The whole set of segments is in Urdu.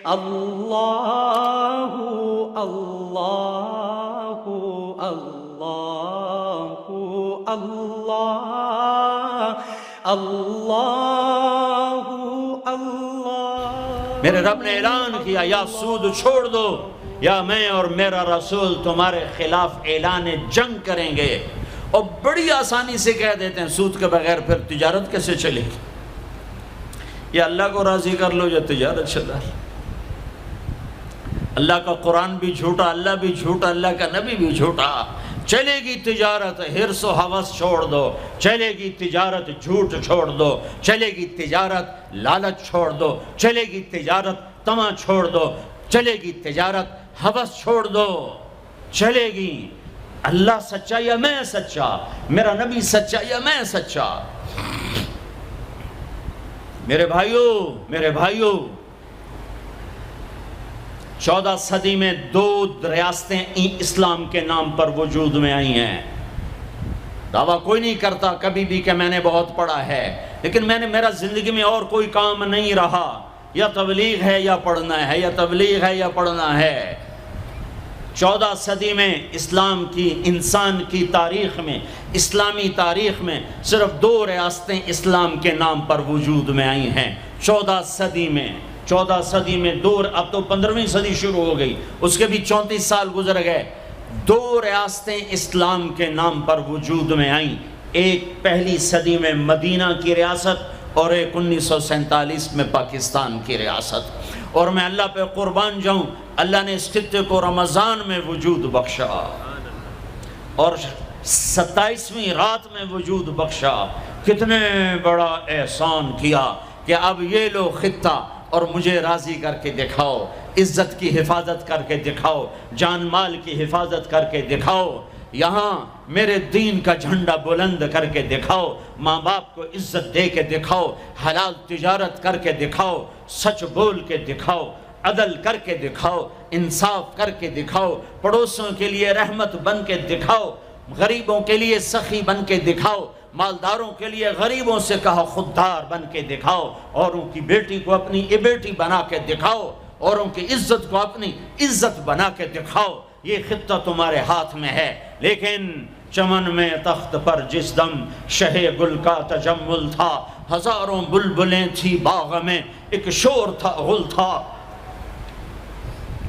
اللہ اللہ اللہ اللہ اللہ اللہ۔ میرے رب نے اعلان کیا یا سود چھوڑ دو یا میں اور میرا رسول تمہارے خلاف اعلان جنگ کریں گے۔ اور بڑی آسانی سے کہہ دیتے ہیں سود کے بغیر پھر تجارت کیسے چلے گی؟ یا اللہ کو راضی کر لو یا تجارت چلا۔ اللہ کا قرآن بھی جھوٹا، اللہ بھی جھوٹا، اللہ کا نبی بھی جھوٹا۔ چلے گی تجارت حرص و ہوس چھوڑ دو، چلے گی تجارت جھوٹ چھوڑ دو، چلے گی تجارت لالچ چھوڑ دو، چلے گی تجارت طمع چھوڑ دو، چلے گی تجارت ہوس چھوڑ دو، چلے گی۔ اللہ سچا یا میں سچا، میرا نبی سچا یا میں سچا۔ میرے بھائیوں 14 صدی میں 2 ریاستیں اسلام کے نام پر وجود میں آئی ہیں۔ دعویٰ کوئی نہیں کرتا کبھی بھی کہ میں نے بہت پڑھا ہے، لیکن میرا زندگی میں اور کوئی کام نہیں رہا، یا تبلیغ ہے یا پڑھنا ہے، یا تبلیغ ہے یا پڑھنا ہے۔ 14 صدی میں اسلام کی انسان کی تاریخ میں، اسلامی تاریخ میں صرف 2 ریاستیں اسلام کے نام پر وجود میں آئی ہیں 14 صدی میں۔ 14 صدی میں 2، اب تو 15ویں صدی شروع ہو گئی، اس کے بھی 34 سال گزر گئے۔ 2 ریاستیں اسلام کے نام پر وجود میں آئیں، ایک پہلی صدی میں مدینہ کی ریاست اور ایک 1947 میں پاکستان کی ریاست۔ اور میں اللہ پہ قربان جاؤں، اللہ نے اس خطے کو رمضان میں وجود بخشا اور 27ویں رات میں وجود بخشا۔ کتنے بڑا احسان کیا کہ اب یہ لو خطہ اور مجھے راضی کر کے دکھاؤ، عزت کی حفاظت کر کے دکھاؤ، جان مال کی حفاظت کر کے دکھاؤ، یہاں میرے دین کا جھنڈا بلند کر کے دکھاؤ، ماں باپ کو عزت دے کے دکھاؤ، حلال تجارت کر کے دکھاؤ، سچ بول کے دکھاؤ، عدل کر کے دکھاؤ، انصاف کر کے دکھاؤ، پڑوسوں کے لیے رحمت بن کے دکھاؤ، غریبوں کے لیے سخی بن کے دکھاؤ، مالداروں کے لیے غریبوں سے کہا خوددار بن کے دکھاؤ، اوروں کی بیٹی کو اپنی بیٹی بنا کے دکھاؤ، اوروں کی عزت کو اپنی عزت بنا کے دکھاؤ۔ یہ خطہ تمہارے ہاتھ میں ہے۔ لیکن چمن میں تخت پر جس دم شہ گل کا تجمل تھا، ہزاروں بلبلیں تھی باغ میں، ایک شور تھا غل تھا،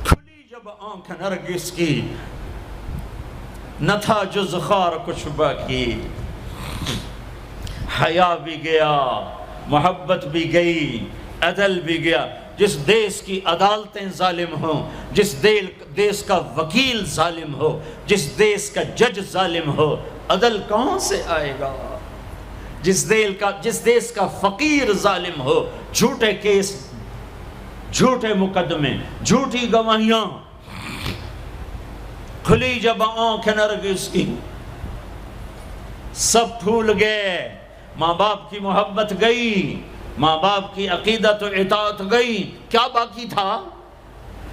کھلی جب آنکھ نرگس کی نہ تھا جز خار کچھ باقی۔ حیا بھی گیا، محبت بھی گئی، عدل بھی گیا۔ جس دیس کی عدالتیں ظالم ہوں، جس دیس کا وکیل ظالم ہو، جس دیس کا جج ظالم ہو، عدل کہاں سے آئے گا؟ جس دیس کا فقیر ظالم ہو، جھوٹے کیس، جھوٹے مقدمے، جھوٹی گواہیاں، کھلی جب آنکھ نرگس کی، سب پھول گئے، ماں باپ کی محبت گئی، ماں باپ کی عقیدت و اطاعت گئی، کیا باقی تھا؟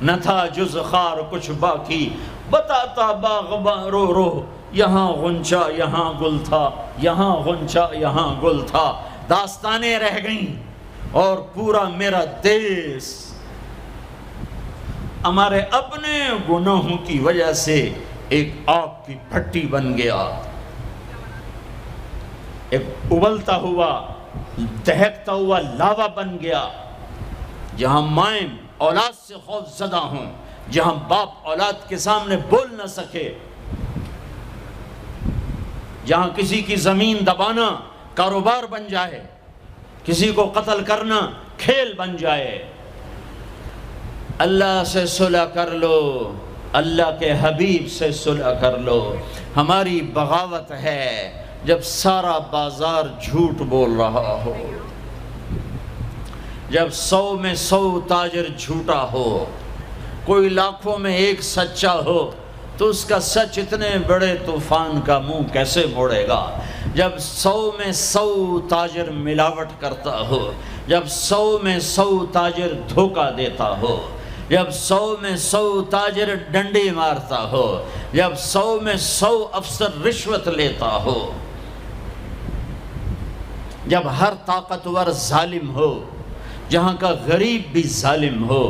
نہ تھا جز خار کچھ باقی، بتاتا باغباں رو رو، یہاں غنچہ یہاں گل تھا، یہاں غنچہ یہاں گل تھا۔ داستانیں رہ گئیں اور پورا میرا دیس ہمارے اپنے گناہوں کی وجہ سے ایک آگ کی بھٹی بن گیا، ایک ابلتا ہوا دہکتا ہوا لاوا بن گیا، جہاں مائیں اولاد سے خوف زدہ ہوں، جہاں باپ اولاد کے سامنے بول نہ سکے، جہاں کسی کی زمین دبانا کاروبار بن جائے، کسی کو قتل کرنا کھیل بن جائے۔ اللہ سے صلح کر لو، اللہ کے حبیب سے صلح کر لو۔ ہماری بغاوت ہے جب سارا بازار جھوٹ بول رہا ہو، جب 100 میں 100 تاجر جھوٹا ہو، کوئی لاکھوں میں ایک سچا ہو، تو اس کا سچ اتنے بڑے طوفان کا منہ کیسے موڑے گا؟ جب 100 میں 100 تاجر ملاوٹ کرتا ہو، جب 100 میں 100 تاجر دھوکہ دیتا ہو، جب 100 میں 100 تاجر ڈنڈی مارتا ہو، جب 100 میں 100 افسر رشوت لیتا ہو، جب ہر طاقتور ظالم ہو، جہاں کا غریب بھی ظالم ہو،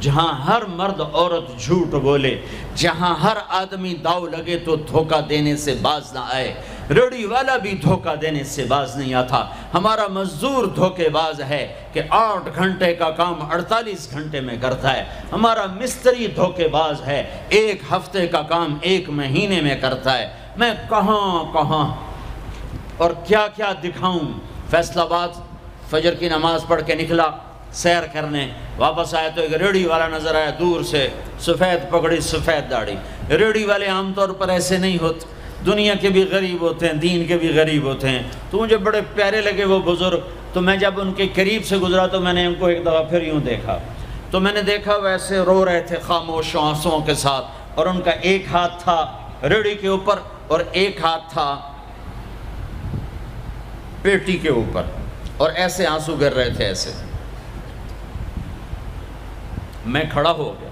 جہاں ہر مرد عورت جھوٹ بولے، جہاں ہر آدمی داؤ لگے تو دھوکہ دینے سے باز نہ آئے، ریڑھی والا بھی دھوکہ دینے سے باز نہیں آتا۔ ہمارا مزدور دھوکے باز ہے کہ 8 گھنٹے کا کام 48 گھنٹے میں کرتا ہے۔ ہمارا مستری دھوکے باز ہے، 1 ہفتے کا کام 1 مہینے میں کرتا ہے۔ میں کہاں اور کیا کیا دکھاؤں۔ فیصل آباد فجر کی نماز پڑھ کے نکلا سیر کرنے، واپس آیا تو ایک ریڑھی والا نظر آیا دور سے، سفید پگڑی سفید داڑھی۔ ریڑھی والے عام طور پر ایسے نہیں ہوتے، دنیا کے بھی غریب ہوتے ہیں، دین کے بھی غریب ہوتے ہیں۔ تو مجھے بڑے پیارے لگے وہ بزرگ، تو میں جب ان کے قریب سے گزرا تو میں نے ان کو ایک دفعہ پھر یوں دیکھا، تو میں نے دیکھا ویسے رو رہے تھے خاموش آنسوؤں کے ساتھ، اور ان کا ایک ہاتھ تھا ریڑھی کے اوپر اور ایک ہاتھ تھا پیٹی کے اوپر، اور ایسے آنسو گر رہے تھے ایسے۔ میں کھڑا ہو گیا،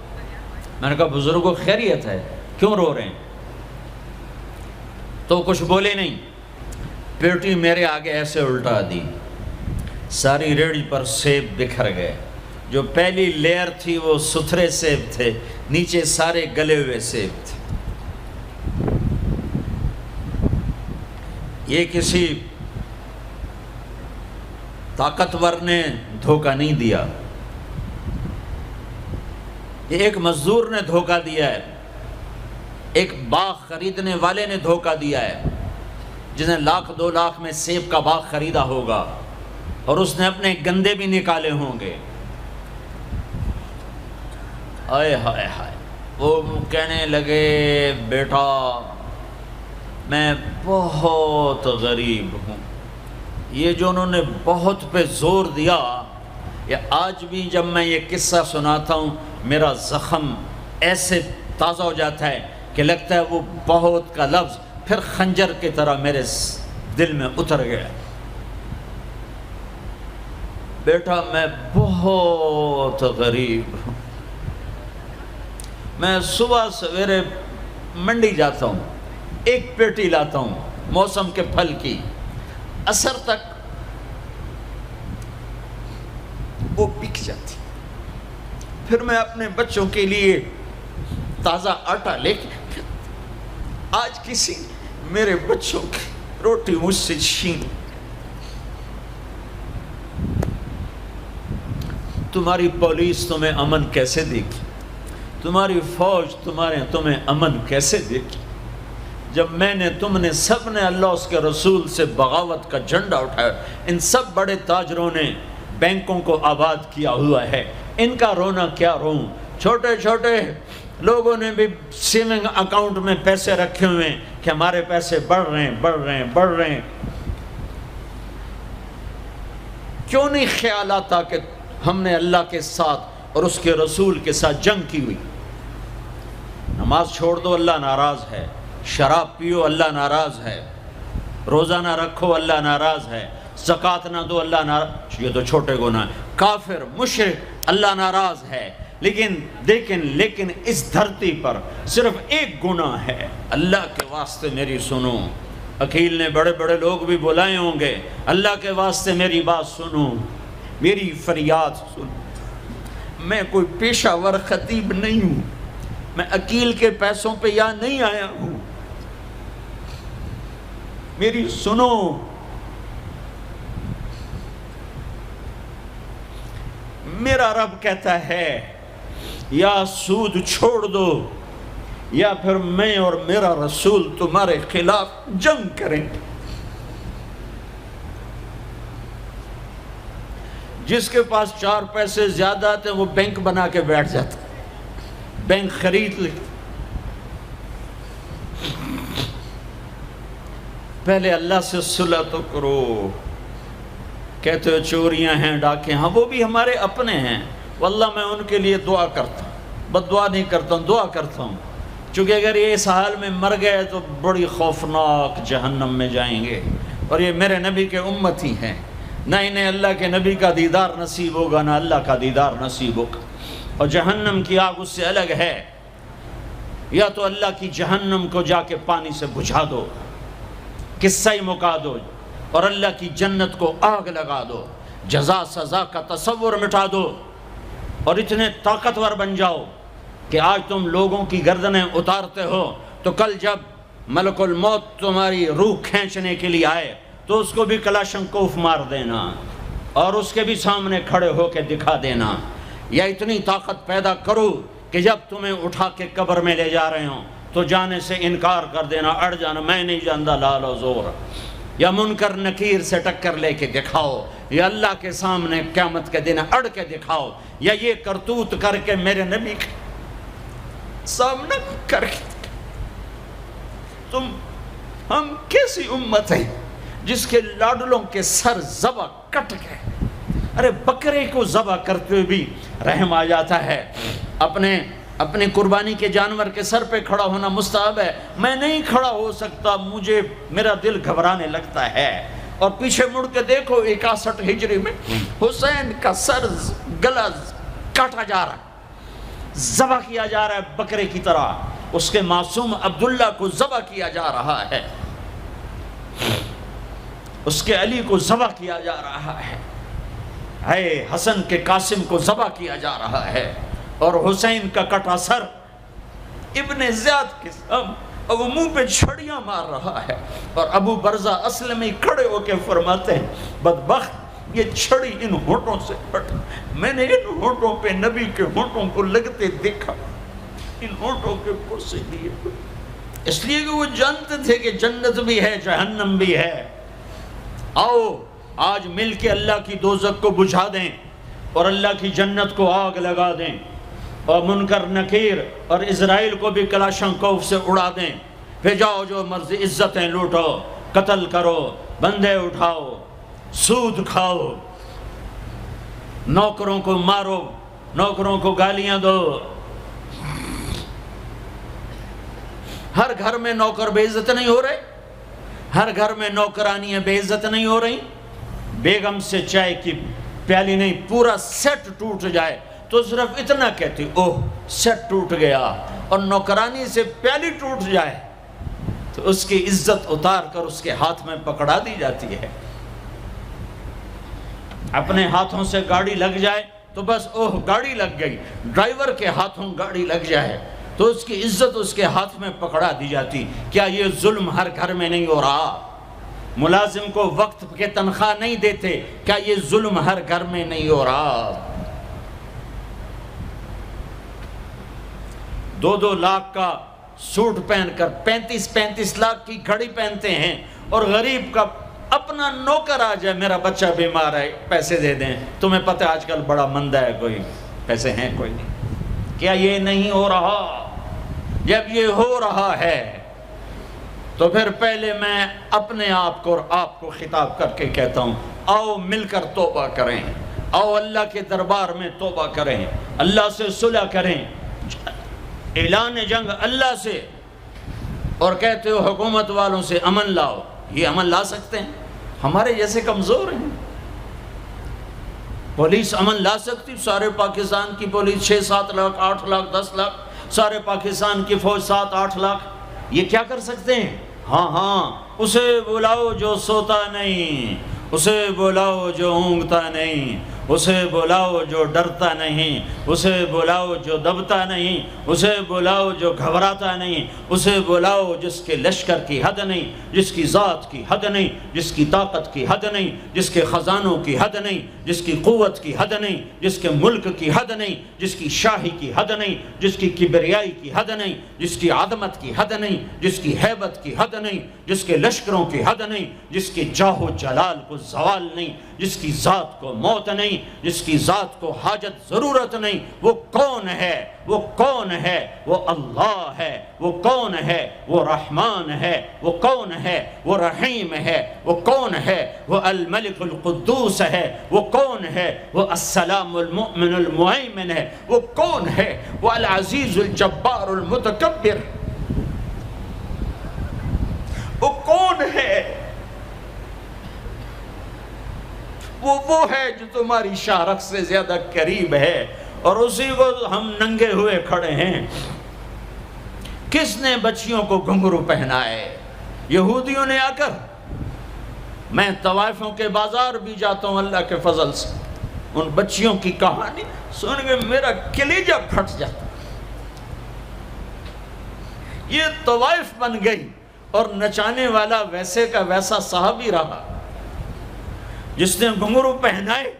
میں نے کہا بزرگوں خیریت ہے، کیوں رو رہے ہیں؟ تو کچھ بولے نہیں، پیٹی میرے آگے ایسے الٹا دی، ساری ریڑھی پر سیب بکھر گئے۔ جو پہلی لیئر تھی وہ ستھرے سیب تھے، نیچے سارے گلے ہوئے سیب تھے۔ یہ کسی طاقتور نے دھوکہ نہیں دیا، یہ ایک مزدور نے دھوکہ دیا ہے، ایک باغ خریدنے والے نے دھوکہ دیا ہے، جس نے 1,00,000 2 لاکھ میں سیب کا باغ خریدا ہوگا اور اس نے اپنے گندے بھی نکالے ہوں گے۔ آئے ہائے ہائے، وہ کہنے لگے بیٹا میں بہت غریب ہوں۔ یہ جو انہوں نے بہت پہ زور دیا، یا آج بھی جب میں یہ قصہ سناتا ہوں میرا زخم ایسے تازہ ہو جاتا ہے کہ لگتا ہے وہ بہت کا لفظ پھر خنجر کی طرح میرے دل میں اتر گیا۔ بیٹا میں بہت غریب ہوں، میں صبح سویرے منڈی جاتا ہوں، 1 پیٹی لاتا ہوں موسم کے پھل کی، عصر تک وہ بک جاتی، پھر میں اپنے بچوں کے لیے تازہ آٹا لے کے، آج کسی میرے بچوں کی روٹی مجھ سے چھین، تمہاری پولیس تمہیں امن کیسے دے گی؟ تمہاری فوج تمہیں امن کیسے دے گی؟ جب میں نے تم نے سب نے اللہ اس کے رسول سے بغاوت کا جھنڈا اٹھایا، ان سب بڑے تاجروں نے بینکوں کو آباد کیا ہوا ہے، ان کا رونا کیا روں؟ چھوٹے چھوٹے لوگوں نے بھی سیونگ اکاؤنٹ میں پیسے رکھے ہوئے ہیں کہ ہمارے پیسے بڑھ رہے ہیں۔ کیوں نہیں خیال آتا کہ ہم نے اللہ کے ساتھ اور اس کے رسول کے ساتھ جنگ کی ہوئی؟ نماز چھوڑ دو اللہ ناراض ہے، شراب پیو اللہ ناراض ہے، روزہ نہ رکھو اللہ ناراض ہے، زکوٰۃ نہ دو اللہ ناراض، یہ تو چھوٹے گناہ ہیں، کافر مشرک اللہ ناراض ہے۔ لیکن اس دھرتی پر صرف ایک گناہ ہے، اللہ کے واسطے میری سنو۔ عقیل نے بڑے بڑے لوگ بھی بلائے ہوں گے، اللہ کے واسطے میری بات سنو، میری فریاد سنو۔ میں کوئی پیشہ ور خطیب نہیں ہوں، میں عقیل کے پیسوں پہ یہاں نہیں آیا ہوں، میری سنو۔ میرا رب کہتا ہے یا سود چھوڑ دو یا پھر میں اور میرا رسول تمہارے خلاف جنگ کریں گے۔ جس کے پاس 4 پیسے زیادہ آتے وہ بینک بنا کے بیٹھ جاتا، بینک خرید لے۔ پہلے اللہ سے صلح تو کرو۔ کہتے ہو چوریاں ہیں، ڈاکے ہیں، وہ بھی ہمارے اپنے ہیں، واللہ میں ان کے لیے دعا کرتا ہوں، بد دعا نہیں کرتا ہوں، دعا کرتا ہوں، چونکہ اگر یہ اس حال میں مر گئے تو بڑی خوفناک جہنم میں جائیں گے، اور یہ میرے نبی کے امتی ہیں، نہ انہیں اللہ کے نبی کا دیدار نصیب ہوگا نہ اللہ کا دیدار نصیب ہوگا، اور جہنم کی آگ اس سے الگ ہے۔ یا تو اللہ کی جہنم کو جا کے پانی سے بجھا دو، قصہ ہی مکا دو، اور اللہ کی جنت کو آگ لگا دو، جزا سزا کا تصور مٹا دو۔ اور اتنے طاقتور بن جاؤ کہ آج تم لوگوں کی گردنیں اتارتے ہو تو کل جب ملک الموت تمہاری روح کھینچنے کے لیے آئے تو اس کو بھی کلاشنکوف مار دینا اور اس کے بھی سامنے کھڑے ہو کے دکھا دینا، یا اتنی طاقت پیدا کرو کہ جب تمہیں اٹھا کے قبر میں لے جا رہے ہوں تو جانے سے انکار کر دینا، اڑ جانا، میں نہیں جانتا لال و زور، یا منکر نکیر سے ٹکر لے کے دکھاؤ، یا اللہ کے سامنے قیامت کے دن اڑ کے دکھاؤ، یا یہ کرتوت کر کے میرے نبی کے سامنے کر کے ہم کیسی امت ہے جس کے لاڈلوں کے سر ذبح کٹ گئے؟ ارے بکرے کو ذبح کرتے ہوئے بھی رحم آ جاتا ہے۔ اپنے قربانی کے جانور کے سر پہ کھڑا ہونا مستحب ہے، میں نہیں کھڑا ہو سکتا، میرا دل گھبرانے لگتا ہے۔ اور پیچھے مڑ کے دیکھو 61 ہجری میں حسین کا سر گلا کاٹا جا رہا ہے، ذبح کیا جا رہا ہے بکرے کی طرح، اس کے معصوم عبداللہ کو ذبح کیا جا رہا ہے، اس کے علی کو ذبح کیا جا رہا ہے، حسن کے قاسم کو ذبح کیا جا رہا ہے، اور حسین کا کٹا سر ابن زیاد کے اب منہ پہ چھڑیاں مار رہا ہے، اور ابو برزہ اسلمی کھڑے ہو کے فرماتے ہیں بدبخت، یہ چھڑی ان ہونٹوں سے پھٹ، میں نے ان ہونٹوں پہ نبی کے ہونٹوں کو لگتے دیکھا، ان ہونٹوں کے پرسے دیے، اس لیے کہ وہ جانتے تھے کہ جنت بھی ہے جہنم بھی ہے۔ آؤ آج مل کے اللہ کی دوزخ کو بجھا دیں اور اللہ کی جنت کو آگ لگا دیں، اور منکر نکیر اور اسرائیل کو بھی کلاشنکوف سے اڑا دیں، پھر جاؤ جو مرضی عزتیں لوٹو، قتل کرو، بندے اٹھاؤ، سود کھاؤ، نوکروں کو مارو، نوکروں کو گالیاں دو۔ ہر گھر میں نوکر بے عزت نہیں ہو رہے، ہر گھر میں نوکرانیاں بے عزت نہیں ہو رہی، بیگم سے چائے کی پیالی نہیں پورا سیٹ ٹوٹ جائے تو صرف اتنا کہتی اوہ سیٹ ٹوٹ گیا، اور نوکرانی سے پیالی ٹوٹ جائے تو اس کی عزت اتار کر اس کے ہاتھ میں پکڑا دی جاتی ہے۔ اپنے ہاتھوں سے گاڑی لگ جائے تو بس اوہ گاڑی لگ گئی، ڈرائیور کے ہاتھوں گاڑی لگ جائے تو اس کی عزت اس کے ہاتھ میں پکڑا دی جاتی۔ کیا یہ ظلم ہر گھر میں نہیں ہو رہا؟ ملازم کو وقت کے تنخواہ نہیں دیتے، کیا یہ ظلم ہر گھر میں نہیں ہو رہا؟ 2-2 لاکھ کا سوٹ پہن کر 35 لاکھ کی گھڑی پہنتے ہیں، اور غریب کا اپنا نوکر آ جائے میرا بچہ بیمار ہے پیسے دے دیں، تمہیں پتہ ہے آج کل بڑا مندہ ہے، کوئی پیسے ہیں کوئی نہیں۔ کیا یہ نہیں ہو رہا؟ جب یہ ہو رہا ہے تو پھر پہلے میں اپنے آپ کو اور آپ کو خطاب کر کے کہتا ہوں، آؤ مل کر توبہ کریں، آؤ اللہ کے دربار میں توبہ کریں، اللہ سے صلح کریں، اعلان جنگ اللہ سے، اور کہتے ہو حکومت والوں سے امن لاؤ، یہ امن لا سکتے ہیں؟ ہمارے جیسے کمزور ہیں۔ پولیس امن لا سکتی؟ سارے پاکستان کی پولیس 6-7 لاکھ 8 لاکھ 10 لاکھ، سارے پاکستان کی فوج 7-8 لاکھ، یہ کیا کر سکتے ہیں؟ ہاں اسے بلاؤ جو سوتا نہیں، اسے بلاؤ جو اونگتا نہیں، اسے بلاؤ جو ڈرتا نہیں، اسے بلاؤ جو دبتا نہیں، اسے بلاؤ جو گھبراتا نہیں، اسے بلاؤ جس کے لشکر کی حد نہیں، جس کی ذات کی حد نہیں، جس کی طاقت کی حد نہیں، جس کے خزانوں کی حد نہیں، جس کی قوت کی حد نہیں، جس کے ملک کی حد نہیں، جس کی شاہی کی حد نہیں، جس کی کبریائی کی حد نہیں، جس کی عظمت کی حد نہیں، جس کی ہیبت کی حد نہیں، جس کے لشکروں کی حد نہیں، جس کے جاہ و جلال کو زوال نہیں، جس کی ذات کو موت نہیں، جس کی ذات کو حاجت ضرورت نہیں۔ وہ کون ہے؟ وہ کون ہے؟ وہ اللہ ہے۔ وہ کون ہے؟ وہ رحمان ہے۔ وہ کون ہے؟ وہ رحیم ہے۔ وہ کون ہے؟ وہ الملک القدوس ہے۔ وہ کون ہے؟ وہ السلام المؤمن المہیمن ہے۔ وہ کون ہے؟ وہ العزیز الجبار المتکبر۔ وہ کون ہے؟ وہ ہے جو تمہاری شارخ سے زیادہ قریب ہے، اور اسی کو ہم ننگے ہوئے کھڑے ہیں۔ کس نے بچیوں کو گھنگرو پہنائے؟ یہودیوں نے آ کر۔ میں طوائفوں کے بازار بھی جاتا ہوں اللہ کے فضل سے، ان بچیوں کی کہانی سن کے میرا کلیجہ پھٹ جاتا. یہ طوائف بن گئی اور نچانے والا ویسے کا ویسا صحابی رہا جس نے گھنگرو پہنائے،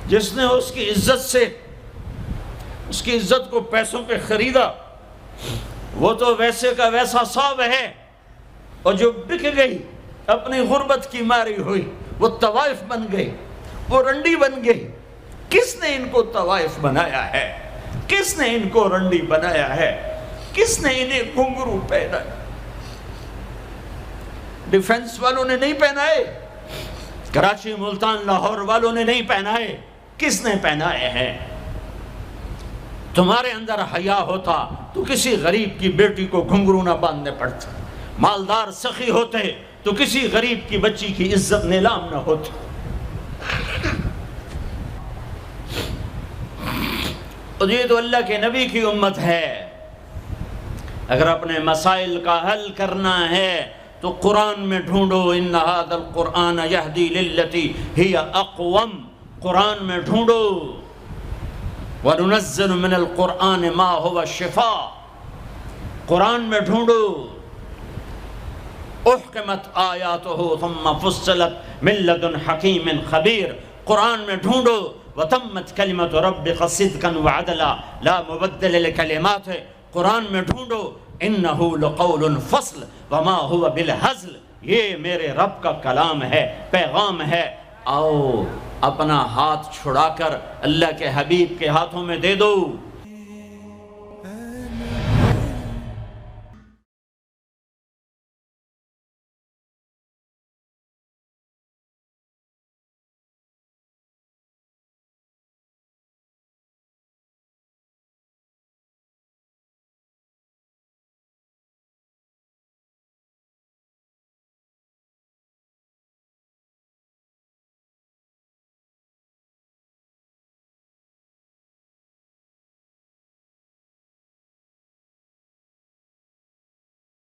جس نے اس کی عزت سے اس کی عزت کو پیسوں پہ خریدا، وہ تو ویسے کا ویسا صاحب ہے. اور جو بک گئی اپنی غربت کی ماری ہوئی، وہ طوائف بن گئی، وہ رنڈی بن گئی. کس نے ان کو طوائف بنایا ہے؟ کس نے ان کو رنڈی بنایا ہے؟ کس نے انہیں گھنگرو پہنائے؟ ڈیفنس والوں نے نہیں پہنائے، کراچی ملتان لاہور والوں نے نہیں پہنائے. کس نے پہنائے ہیں؟ تمہارے اندر حیا ہوتا تو کسی غریب کی بیٹی کو گھنگرو نہ باندھنے پڑتا، مالدار سخی ہوتے تو کسی غریب کی بچی کی عزت نیلام نہ ہوتی. اور یہ تو اللہ کے نبی کی امت ہے. اگر اپنے مسائل کا حل کرنا ہے تو قرآن میں ڈھونڈو. ان ھذا القرآن یہدی للتی ہی اقوم. قرآن میں ڈھونڈو. وَنُنَزِّلُ مِنَ الْقُرْآنِ مَا هُوَ شِفَاء. قرآن میں ڈھونڈو. احکمت آیاتہ ثم فصلت من لدن حکیم خبیر. قرآن میں ڈھونڈو. وَتَمَّتْ كَلِمَةُ رَبِّكَ صِدْقًا وَعَدْلًا لَا مُبَدِّلَ لِكَلِمَاتِهِ. قرآن میں ڈھونڈو. إِنَّهُ لَقَوْلٌ فَصْلٌ وَمَا هُوَ بِالْهَزْلِ. یہ میرے رب کا کلام ہے، پیغام ہے. آؤ اپنا ہاتھ چھڑا کر اللہ کے حبیب کے ہاتھوں میں دے دو.